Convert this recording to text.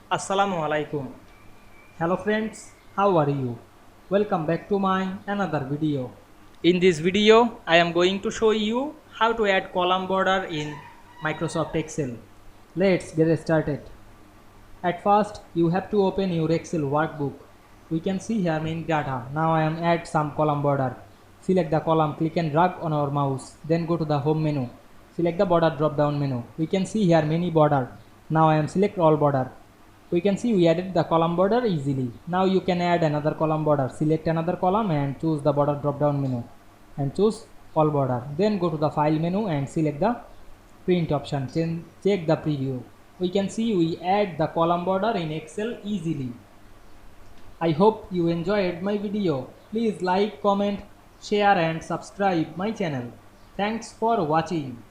Assalamu Walaikum. Hello friends, how are you? Welcome back to my another video. In this video, I am going to show you how to add column border in Microsoft Excel. Let's get started. At first, you have to open your Excel workbook. We can see here main data. Now I am add some column border. Select the column, click and drag on our mouse. Then go to the home menu. Select the border drop down menu. We can see here many border. Now I am select all border. We can see we added the column border easily. Now you can add another column border. Select another column and choose the border drop down menu and choose all border. Then go to the file menu and select the print option. Then check the preview. We can see we add the column border in Excel easily. I hope you enjoyed my video. Please like, comment, share and subscribe my channel. Thanks for watching.